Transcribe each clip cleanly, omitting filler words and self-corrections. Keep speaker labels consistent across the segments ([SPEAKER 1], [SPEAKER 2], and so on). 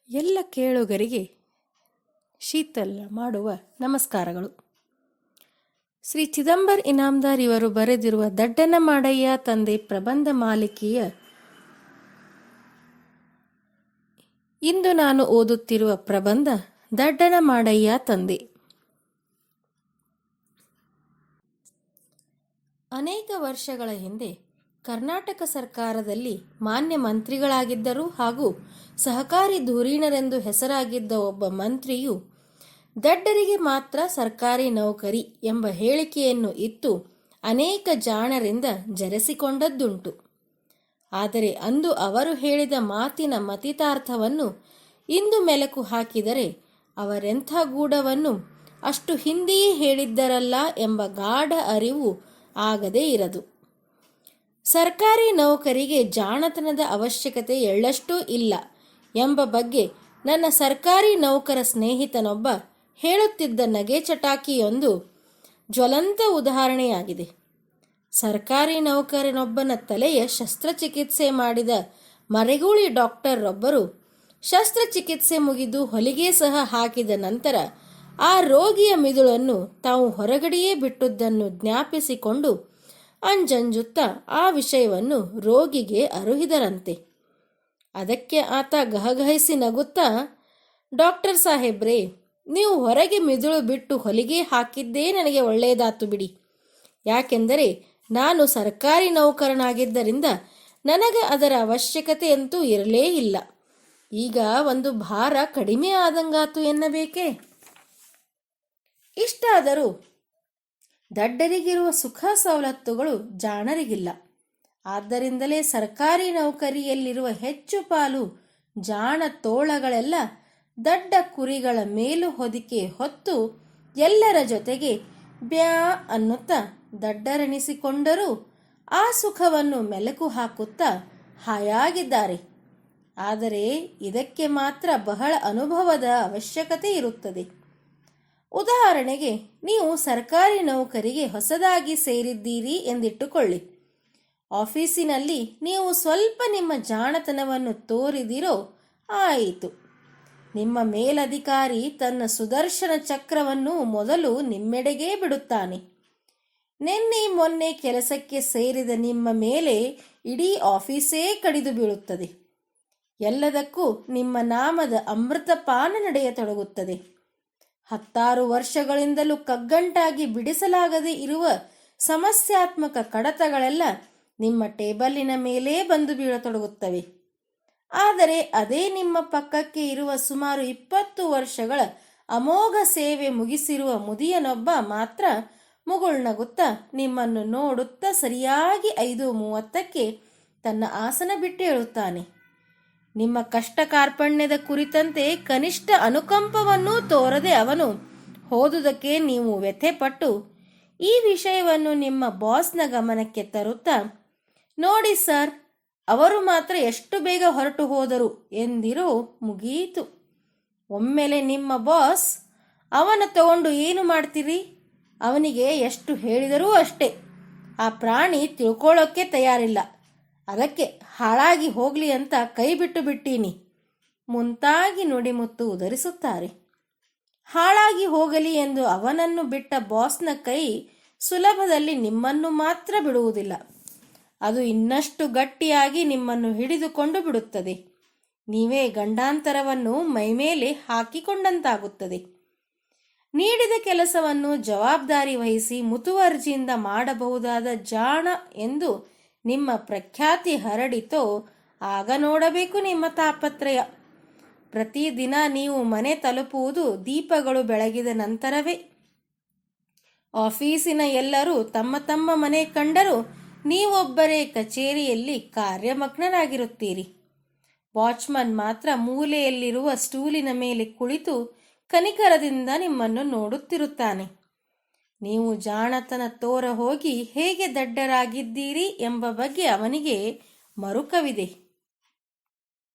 [SPEAKER 1] ಎಲ್ಲ ಕೇಳುಗರಿಗೆ ಶೀತಲ್ ಮಾಡುವ ನಮಸ್ಕಾರಗಳು. ಶ್ರೀ ಚಿದಂಬರ್ ಇನಾಮದಾರ್ ಇವರು ಬರೆದಿರುವ ದಡ್ಡನ ಮಾಡಯ್ಯ ತಂದೆ ಪ್ರಬಂಧ ಮಾಲಿಕೆಯ ಇಂದು ನಾನು ಓದುತ್ತಿರುವ ಪ್ರಬಂಧ ದಡ್ಡನ ಮಾಡಯ್ಯ ತಂದೆ. ಅನೇಕ ವರ್ಷಗಳ ಹಿಂದೆ ಕರ್ನಾಟಕ ಸರ್ಕಾರದಲ್ಲಿ ಮಾನ್ಯ ಮಂತ್ರಿಗಳಾಗಿದ್ದರು ಹಾಗೂ ಸಹಕಾರಿ ಧುರೀಣರೆಂದು ಹೆಸರಾಗಿದ್ದ ಒಬ್ಬ ಮಂತ್ರಿಯು ದಡ್ಡರಿಗೆ ಮಾತ್ರ ಸರ್ಕಾರಿ ನೌಕರಿ ಎಂಬ ಹೇಳಿಕೆಯನ್ನು ಇತ್ತು ಅನೇಕ ಜಾಣರಿಂದ ಜರೆಸಿಕೊಂಡದ್ದುಂಟು. ಆದರೆ ಅಂದು ಅವರು ಹೇಳಿದ ಮಾತಿನ ಮತಿತಾರ್ಥವನ್ನು ಇಂದು ಮೆಲುಕು ಹಾಕಿದರೆ ಅವರೆಂಥ ಗೂಢವನ್ನು ಅಷ್ಟು ಹಿಂದೆಯೇ ಹೇಳಿದ್ದರಲ್ಲ ಎಂಬ ಗಾಢ ಅರಿವು ಆಗದೇ ಇರದು. ಸರ್ಕಾರಿ ನೌಕರಿಗೆ ಜಾಣತನದ ಅವಶ್ಯಕತೆ ಎಳ್ಳಷ್ಟೂ ಇಲ್ಲ ಎಂಬ ಬಗ್ಗೆ ನನ್ನ ಸರ್ಕಾರಿ ನೌಕರ ಸ್ನೇಹಿತನೊಬ್ಬ ಹೇಳುತ್ತಿದ್ದ ನಗೆ ಚಟಾಕಿಯೊಂದು ಜ್ವಲಂತ ಉದಾಹರಣೆಯಾಗಿದೆ. ಸರ್ಕಾರಿ ನೌಕರನೊಬ್ಬನ ತಲೆಯ ಶಸ್ತ್ರಚಿಕಿತ್ಸೆ ಮಾಡಿದ ಮರೆಗೂಳಿ ಡಾಕ್ಟರೊಬ್ಬರು ಶಸ್ತ್ರಚಿಕಿತ್ಸೆ ಮುಗಿದು ಹೊಲಿಗೆ ಸಹ ಹಾಕಿದ ನಂತರ ಆ ರೋಗಿಯ ಮಿದುಳನ್ನು ತಾವು ಹೊರಗಡೆಯೇ ಬಿಟ್ಟುದನ್ನು ಜ್ಞಾಪಿಸಿಕೊಂಡು ಅಂಜಂಜುತ್ತಾ ಆ ವಿಷಯವನ್ನು ರೋಗಿಗೆ ಅರುಹಿದರಂತೆ. ಅದಕ್ಕೆ ಆತ ಗಹಗಹಿಸಿ ನಗುತ್ತಾ, ಡಾಕ್ಟರ್ ಸಾಹೇಬ್ರೇ, ನೀವು ಹೊರಗೆ ಮಿದುಳು ಬಿಟ್ಟು ಹೊಲಿಗೆ ಹಾಕಿದ್ದೇ ನನಗೆ ಒಳ್ಳೆಯದಾತು ಬಿಡಿ. ಯಾಕೆಂದರೆ ನಾನು ಸರ್ಕಾರಿ ನೌಕರನಾಗಿದ್ದರಿಂದ ನನಗೆ ಅದರ ಅವಶ್ಯಕತೆಯಂತೂ ಇರಲೇ ಇಲ್ಲ. ಈಗ ಒಂದು ಭಾರ ಕಡಿಮೆ ಆದಂಗಾತು ಎನ್ನಬೇಕೇ. ಇಷ್ಟಾದರೂ ದಡ್ಡರಿಗಿರುವ ಸುಖ ಸವಲತ್ತುಗಳು ಜಾಣರಿಗಿಲ್ಲ. ಆದ್ದರಿಂದಲೇ ಸರ್ಕಾರಿ ನೌಕರಿಯಲ್ಲಿರುವ ಹೆಚ್ಚು ಪಾಲು ಜಾಣ ತೋಳಗಳೆಲ್ಲ ದಡ್ಡ ಕುರಿಗಳ ಮೇಲು ಹೊದಿಕೆ ಹೊತ್ತು ಎಲ್ಲರ ಜೊತೆಗೆ ಬ್ಯಾ ಅನ್ನುತ್ತಾ ದಡ್ಡರೆನಿಸಿಕೊಂಡರೂ ಆ ಸುಖವನ್ನು ಮೆಲುಕು ಹಾಕುತ್ತಾ ಹಾಯಾಗಿದ್ದಾರೆ. ಆದರೆ ಇದಕ್ಕೆ ಮಾತ್ರ ಬಹಳ ಅನುಭವದ ಅವಶ್ಯಕತೆ ಇರುತ್ತದೆ. ಉದಾಹರಣೆಗೆ, ನೀವು ಸರ್ಕಾರಿ ನೌಕರಿಗೆ ಹೊಸದಾಗಿ ಸೇರಿದ್ದೀರಿ ಎಂದಿಟ್ಟುಕೊಳ್ಳಿ. ಆಫೀಸಿನಲ್ಲಿ ನೀವು ಸ್ವಲ್ಪ ನಿಮ್ಮ ಜಾಣತನವನ್ನು ತೋರಿದಿರೋ ಆಯಿತು. ನಿಮ್ಮ ಮೇಲಧಿಕಾರಿ ತನ್ನ ಸುದರ್ಶನ ಚಕ್ರವನ್ನು ಮೊದಲು ನಿಮ್ಮೆಡೆಗೇ ಬಿಡುತ್ತಾನೆ. ನಿನ್ನೆ ಮೊನ್ನೆ ಕೆಲಸಕ್ಕೆ ಸೇರಿದ ನಿಮ್ಮ ಮೇಲೆ ಇಡೀ ಆಫೀಸೇ ಕಡಿದು ಬೀಳುತ್ತದೆ. ಎಲ್ಲದಕ್ಕೂ ನಿಮ್ಮ ನಾಮದ ಅಮೃತಪಾನ ನಡೆಯತೊಡಗುತ್ತದೆ. 10 ವರ್ಷಗಳಿಂದಲೂ ಕಗ್ಗಂಟಾಗಿ ಬಿಡಿಸಲಾಗದೇ ಇರುವ ಸಮಸ್ಯಾತ್ಮಕ ಕಡತಗಳೆಲ್ಲ ನಿಮ್ಮ ಟೇಬಲಿನ ಮೇಲೇ ಬಂದು ಬೀಳತೊಡಗುತ್ತವೆ. ಆದರೆ ಅದೇ ನಿಮ್ಮ ಪಕ್ಕಕ್ಕೆ ಇರುವ ಸುಮಾರು 20 ವರ್ಷಗಳ ಅಮೋಘ ಸೇವೆ ಮುಗಿಸಿರುವ ಮುದಿಯನೊಬ್ಬ ಮಾತ್ರ ಮುಗುಳ್ನಗುತ್ತಾ ನಿಮ್ಮನ್ನು ನೋಡುತ್ತಾ ಸರಿಯಾಗಿ 5:30ಕ್ಕೆ ತನ್ನ ಆಸನ ಬಿಟ್ಟು ಹೇಳುತ್ತಾನೆ. ನಿಮ್ಮ ಕಷ್ಟ ಕಾರ್ಪಣ್ಯದ ಕುರಿತಂತೆ ಕನಿಷ್ಠ ಅನುಕಂಪವನ್ನೂ ತೋರದೆ ಅವನು ಹೋದುದಕ್ಕೆ ನೀವು ವ್ಯಥೆಪಟ್ಟು ಈ ವಿಷಯವನ್ನು ನಿಮ್ಮ ಬಾಸ್ನ ಗಮನಕ್ಕೆ ತರುತ್ತಾ, ನೋಡಿ ಸರ್, ಅವರು ಮಾತ್ರ ಎಷ್ಟು ಬೇಗ ಹೊರಟು ಹೋದರು ಎಂದಿರೋ ಮುಗಿಯಿತು. ಒಮ್ಮೆಲೆ ನಿಮ್ಮ ಬಾಸ್, ಅವನ ತಗೊಂಡು ಏನು ಮಾಡ್ತೀರಿ? ಅವನಿಗೆ ಎಷ್ಟು ಹೇಳಿದರೂ ಅಷ್ಟೇ, ಆ ಪ್ರಾಣಿ ತಿಳ್ಕೊಳ್ಳೋಕ್ಕೆ ತಯಾರಿಲ್ಲ, ಅದಕ್ಕೆ ಹಾಳಾಗಿ ಹೋಗಲಿ ಅಂತ ಕೈ ಬಿಟ್ಟು ಬಿಟ್ಟೀನಿ ಮುಂತಾಗಿ ನುಡಿಮುತ್ತು ಉದರಿಸುತ್ತಾರೆ. ಹಾಳಾಗಿ ಹೋಗಲಿ ಎಂದು ಅವನನ್ನು ಬಿಟ್ಟ ಬಾಸ್ನ ಕೈ ಸುಲಭದಲ್ಲಿ ನಿಮ್ಮನ್ನು ಮಾತ್ರ ಬಿಡುವುದಿಲ್ಲ. ಅದು ಇನ್ನಷ್ಟು ಗಟ್ಟಿಯಾಗಿ ನಿಮ್ಮನ್ನು ಹಿಡಿದುಕೊಂಡು ಬಿಡುತ್ತದೆ. ನೀವೇ ಗಂಡಾಂತರವನ್ನು ಮೈಮೇಲೆ ಹಾಕಿಕೊಂಡಂತಾಗುತ್ತದೆ. ನೀಡಿದ ಕೆಲಸವನ್ನು ಜವಾಬ್ದಾರಿ ವಹಿಸಿ ಮುತುವರ್ಜಿಯಿಂದ ಮಾಡಬಹುದಾದ ಜಾಣ ಎಂದು ನಿಮ್ಮ ಪ್ರಖ್ಯಾತಿ ಹರಡಿತೋ ಆಗ ನೋಡಬೇಕು ನಿಮ್ಮ ತಾಪತ್ರಯ. ಪ್ರತಿದಿನ ನೀವು ಮನೆ ತಲುಪುವುದು ದೀಪಗಳು ಬೆಳಗಿದ ನಂತರವೇ. ಆಫೀಸಿನ ಎಲ್ಲರೂ ತಮ್ಮ ತಮ್ಮ ಮನೆ ಕಂಡರೂ ನೀವೊಬ್ಬರೇ ಕಚೇರಿಯಲ್ಲಿ ಕಾರ್ಯಮಗ್ನರಾಗಿರುತ್ತೀರಿ. ವಾಚ್ಮನ್ ಮಾತ್ರ ಮೂಲೆಯಲ್ಲಿರುವ ಸ್ಟೂಲಿನ ಮೇಲೆ ಕುಳಿತು ಕನಿಕರದಿಂದ ನಿಮ್ಮನ್ನು ನೋಡುತ್ತಿರುತ್ತಾನೆ. ನೀವು ಜಾಣತನ ತೋರ ಹೋಗಿ ಹೇಗೆ ದಡ್ಡರಾಗಿದ್ದೀರಿ ಎಂಬ ಬಗ್ಗೆ ಅವನಿಗೆ ಮರುಕವಿದೆ.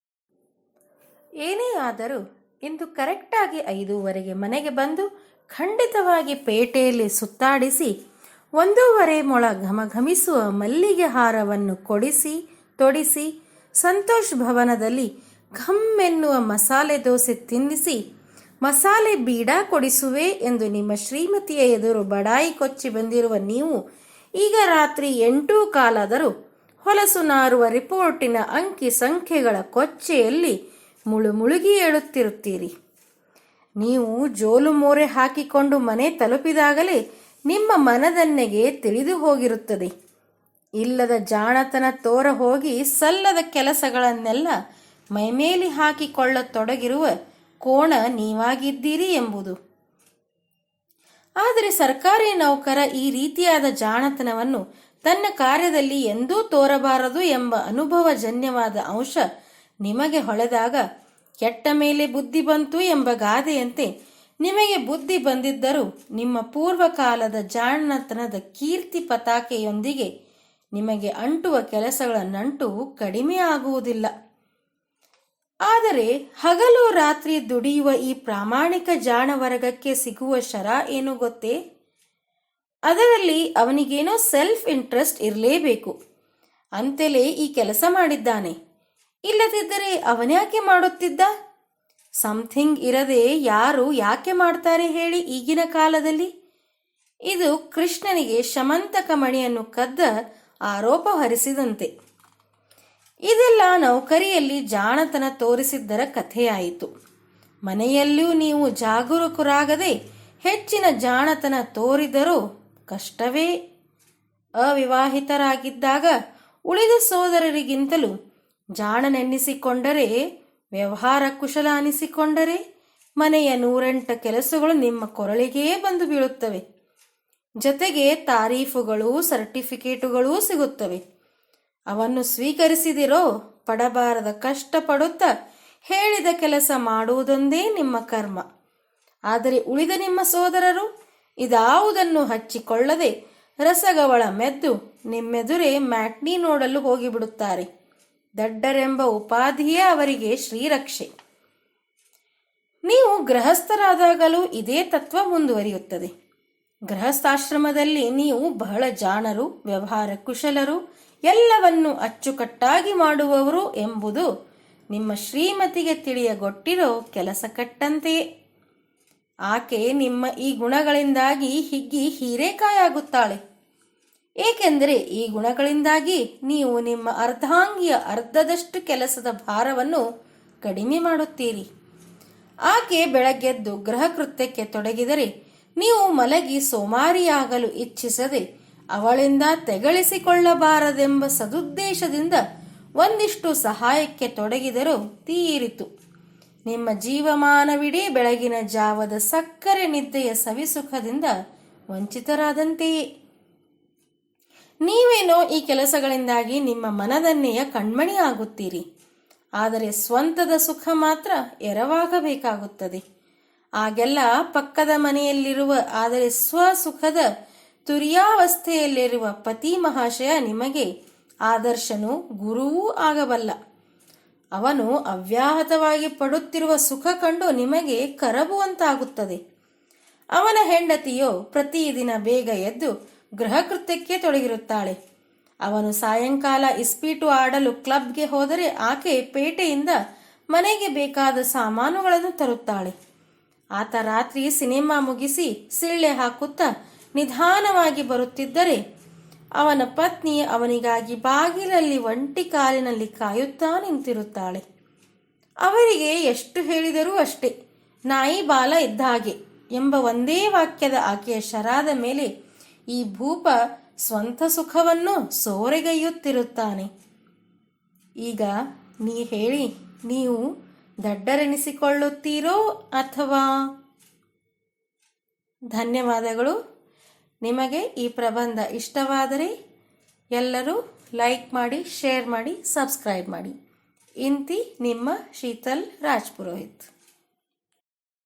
[SPEAKER 1] ಏನೇ ಆದರೂ ಇಂದು ಕರೆಕ್ಟಾಗಿ 5:30ಗೆ ಮನೆಗೆ ಬಂದು ಖಂಡಿತವಾಗಿ ಪೇಟೆಯಲ್ಲಿ ಸುತ್ತಾಡಿಸಿ 1.5 ಮೊಳ ಘಮಘಮಿಸುವ ಮಲ್ಲಿಗೆ ಹಾರವನ್ನು ಕೊಡಿಸಿ ತೊಡಿಸಿ ಸಂತೋಷ್ ಭವನದಲ್ಲಿ ಘಮ್ ಎನ್ನುವ ಮಸಾಲೆ ದೋಸೆ ತಿನ್ನಿಸಿ ಮಸಾಲೆ ಬೀಡ ಕೊಡಿಸುವೆ ಎಂದು ನಿಮ್ಮ ಶ್ರೀಮತಿಯ ಎದುರು ಬಡಾಯಿ ಕೊಚ್ಚಿ ಬಂದಿರುವ ನೀವು ಈಗ ರಾತ್ರಿ 8 ಕಾಲಾದರೂ ಹೊಲಸು ನಾರುವ ರಿಪೋರ್ಟಿನ ಅಂಕಿ ಸಂಖ್ಯೆಗಳ ಕೊಚ್ಚೆಯಲ್ಲಿ ಮುಳುಗಿ ಏಳುತ್ತಿರುತ್ತೀರಿ. ನೀವು ಜೋಲು ಮೋರೆ ಹಾಕಿಕೊಂಡು ಮನೆ ತಲುಪಿದಾಗಲೇ ನಿಮ್ಮ ಮನದನ್ನೆಗೆ ತಿಳಿದು ಹೋಗಿರುತ್ತದೆ. ಇಲ್ಲದ ಜಾಣತನ ತೋರ ಹೋಗಿ ಸಲ್ಲದ ಕೆಲಸಗಳನ್ನೆಲ್ಲ ಮೈಮೇಲಿ ಹಾಕಿಕೊಳ್ಳತೊಡಗಿರುವ ಕೋಣ ನೀವಾಗಿದ್ದೀರಿ ಎಂಬುದು. ಆದರೆ ಸರ್ಕಾರಿ ನೌಕರ ಈ ರೀತಿಯಾದ ಜಾಣತನವನ್ನು ತನ್ನ ಕಾರ್ಯದಲ್ಲಿ ಎಂದೂ ತೋರಬಾರದು ಎಂಬ ಅನುಭವಜನ್ಯವಾದ ಅಂಶ ನಿಮಗೆ ಹೊಳೆದಾಗ ಕೆಟ್ಟ ಮೇಲೆ ಬುದ್ಧಿ ಬಂತು ಎಂಬ ಗಾದೆಯಂತೆ ನಿಮಗೆ ಬುದ್ಧಿ ಬಂದಿದ್ದರೂ ನಿಮ್ಮ ಪೂರ್ವಕಾಲದ ಜಾಣತನದ ಕೀರ್ತಿ ಪತಾಕೆಯೊಂದಿಗೆ ನಿಮಗೆ ಅಂಟುವ ಕೆಲಸಗಳ ನಂಟು ಕಡಿಮೆ ಆಗುವುದಿಲ್ಲ. ಆದರೆ ಹಗಲು ರಾತ್ರಿ ದುಡಿಯುವ ಈ ಪ್ರಾಮಾಣಿಕ ಜಾಣವರ್ಗಕ್ಕೆ ಸಿಗುವ ಶರ ಏನು ಗೊತ್ತೇ? ಅದರಲ್ಲಿ ಅವನಿಗೇನೋ ಸೆಲ್ಫ್ ಇಂಟ್ರೆಸ್ಟ್ ಇರಲೇಬೇಕು. ಅಂತೆಲೇ ಈ ಕೆಲಸ ಮಾಡಿದ್ದಾನೆ. ಇಲ್ಲದಿದ್ದರೆ ಅವನ್ಯಾಕೆ ಮಾಡುತ್ತಿದ್ದ? ಸಮಥಿಂಗ್ ಇರದೆ ಯಾರು ಯಾಕೆ ಮಾಡ್ತಾರೆ ಹೇಳಿ ಈಗಿನ ಕಾಲದಲ್ಲಿ? ಇದು ಕೃಷ್ಣನಿಗೆ ಶಮಂತಕ ಮಣಿಯನ್ನು ಕದ್ದ ಆರೋಪ ಹೊರಿಸಿದಂತೆ. ಇದೆಲ್ಲ ನೌಕರಿಯಲ್ಲಿ ಜಾಣತನ ತೋರಿಸಿದ್ದರ ಕಥೆಯಾಯಿತು. ಮನೆಯಲ್ಲೂ ನೀವು ಜಾಗರೂಕರಾಗದೆ ಹೆಚ್ಚಿನ ಜಾಣತನ ತೋರಿದರೂ ಕಷ್ಟವೇ. ಅವಿವಾಹಿತರಾಗಿದ್ದಾಗ ಉಳಿದ ಸೋದರರಿಗಿಂತಲೂ ಜಾಣನೆನ್ನಿಸಿಕೊಂಡರೆ, ವ್ಯವಹಾರ ಕುಶಲ ಅನಿಸಿಕೊಂಡರೆ ಮನೆಯ 108 ಕೆಲಸಗಳು ನಿಮ್ಮ ಕೊರಳಿಗೇ ಬಂದು ಬೀಳುತ್ತವೆ. ಜೊತೆಗೆ ತಾರೀಫುಗಳು, ಸರ್ಟಿಫಿಕೇಟುಗಳೂ ಸಿಗುತ್ತವೆ. ಅವನ್ನು ಸ್ವೀಕರಿಸಿದಿರೋ ಪಡಬಾರದ ಕಷ್ಟಪಡುತ್ತಾ ಹೇಳಿದ ಕೆಲಸ ಮಾಡುವುದೊಂದೇ ನಿಮ್ಮ ಕರ್ಮ. ಆದರೆ ಉಳಿದ ನಿಮ್ಮ ಸೋದರರು ಇದಾವುದನ್ನು ಹಚ್ಚಿಕೊಳ್ಳದೆ ರಸಗವಳ ಮೆದ್ದು ನಿಮ್ಮೆದುರೇ ಮ್ಯಾಟ್ನಿ ನೋಡಲು ಹೋಗಿಬಿಡುತ್ತಾರೆ. ದಡ್ಡರೆಂಬ ಉಪಾಧಿಯೇ ಅವರಿಗೆ ಶ್ರೀರಕ್ಷೆ. ನೀವು ಗೃಹಸ್ಥರಾದಾಗಲೂ ಇದೇ ತತ್ವ ಮುಂದುವರಿಯುತ್ತದೆ. ಗೃಹಸ್ಥಾಶ್ರಮದಲ್ಲಿ ನೀವು ಬಹಳ ಜಾಣರು, ವ್ಯವಹಾರ ಕುಶಲರು, ಎಲ್ಲವನ್ನು ಅಚ್ಚುಕಟ್ಟಾಗಿ ಮಾಡುವವರು ಎಂಬುದು ನಿಮ್ಮ ಶ್ರೀಮತಿಗೆ ತಿಳಿಯಗೊಟ್ಟಿರೋ ಕೆಲಸ ಕಟ್ಟಂತೆಯೇ. ಆಕೆ ನಿಮ್ಮ ಈ ಗುಣಗಳಿಂದಾಗಿ ಹಿಗ್ಗಿ ಹೀರೆಕಾಯಾಗುತ್ತಾಳೆ. ಏಕೆಂದರೆ ಈ ಗುಣಗಳಿಂದಾಗಿ ನೀವು ನಿಮ್ಮ ಅರ್ಧಾಂಗಿಯ ಅರ್ಧದಷ್ಟು ಕೆಲಸದ ಭಾರವನ್ನು ಕಡಿಮೆ ಮಾಡುತ್ತೀರಿ. ಆಕೆ ಬೆಳಗ್ಗೆದ್ದು ಗೃಹ ಕೃತ್ಯಕ್ಕೆ ತೊಡಗಿದರೆ ನೀವು ಮಲಗಿ ಸೋಮಾರಿಯಾಗಲು ಇಚ್ಛಿಸದೆ ಅವಳಿಂದ ತೆಗಳಿಸಿಕೊಳ್ಳಬಾರದೆಂಬ ಸದುದ್ದೇಶದಿಂದ ಒಂದಿಷ್ಟು ಸಹಾಯಕ್ಕೆ ತೊಡಗಿದರೂ ತೀರಿತು. ನಿಮ್ಮ ಜೀವಮಾನವಿಡೀ ಬೆಳಗಿನ ಜಾವದ ಸಕ್ಕರೆ ನಿದ್ದೆಯ ಸವಿಸುಖದಿಂದ ವಂಚಿತರಾದಂತೆಯೇ. ನೀವೇನೋ ಈ ಕೆಲಸಗಳಿಂದಾಗಿ ನಿಮ್ಮ ಮನದನ್ನೆಯ ಕಣ್ಮಣಿ ಆಗುತ್ತೀರಿ. ಆದರೆ ಸ್ವಂತದ ಸುಖ ಮಾತ್ರ ಎರವಾಗಬೇಕಾಗುತ್ತದೆ. ಆಗೆಲ್ಲ ಪಕ್ಕದ ಮನೆಯಲ್ಲಿರುವ ಆದರೆ ಸ್ವಸುಖದ ತುರ್ಯಾವಸ್ಥೆಯಲ್ಲಿರುವ ಪತಿ ಮಹಾಶಯ ನಿಮಗೆ ಆದರ್ಶನೂ ಗುರುವೂ ಆಗಬಲ್ಲ. ಅವನು ಅವ್ಯಾಹತವಾಗಿ ಪಡುತ್ತಿರುವ ಸುಖ ಕಂಡು ನಿಮಗೆ ಕರಗುವಂತಾಗುತ್ತದೆ. ಅವನ ಹೆಂಡತಿಯೋ ಪ್ರತಿದಿನ ಬೇಗ ಎದ್ದು ಗೃಹ ಕೃತ್ಯಕ್ಕೆ ತೊಡಗಿರುತ್ತಾಳೆ. ಅವನು ಸಾಯಂಕಾಲ ಇಸ್ಪೀಟು ಆಡಲು ಕ್ಲಬ್ಗೆ ಹೋದರೆ ಆಕೆ ಪೇಟೆಯಿಂದ ಮನೆಗೆ ಬೇಕಾದ ಸಾಮಾನುಗಳನ್ನು ತರುತ್ತಾಳೆ. ಆತ ರಾತ್ರಿ ಸಿನಿಮಾ ಮುಗಿಸಿ ಸಿಳ್ಳೆ ಹಾಕುತ್ತಾ ನಿಧಾನವಾಗಿ ಬರುತ್ತಿದ್ದರೆ ಅವನ ಪತ್ನಿ ಅವನಿಗಾಗಿ ಬಾಗಿಲಲ್ಲಿ ಒಂಟಿ ಕಾಲಿನಲ್ಲಿ ಕಾಯುತ್ತಾ ನಿಂತಿರುತ್ತಾಳೆ. ಅವರಿಗೆ ಎಷ್ಟು ಹೇಳಿದರೂ ಅಷ್ಟೇ, ನಾಯಿ ಬಾಲ ಇದ್ದ ಹಾಗೆ ಎಂಬ ಒಂದೇ ವಾಕ್ಯದ ಆಕೆಯ ಶರಾದ ಮೇಲೆ ಈ ಭೂಪ ಸ್ವಂತ ಸುಖವನ್ನು ಸೋರೆಗೈಯುತ್ತಿರುತ್ತಾನೆ. ಈಗ ಹೇಳಿ, ನೀವು ದಡ್ಡರೆನಿಸಿಕೊಳ್ಳುತ್ತೀರೋ ಅಥವಾ? ಧನ್ಯವಾದಗಳು. ನಿಮಗೆ ಈ ಪ್ರಬಂಧ ಇಷ್ಟವಾದರೆ ಎಲ್ಲರೂ ಲೈಕ್ ಮಾಡಿ, ಶೇರ್ ಮಾಡಿ, ಸಬ್ಸ್ಕ್ರೈಬ್ ಮಾಡಿ. ಇಂತಿ ನಿಮ್ಮ ಶೀತಲ್ ರಾಜ್ ಪುರೋಹಿತ್.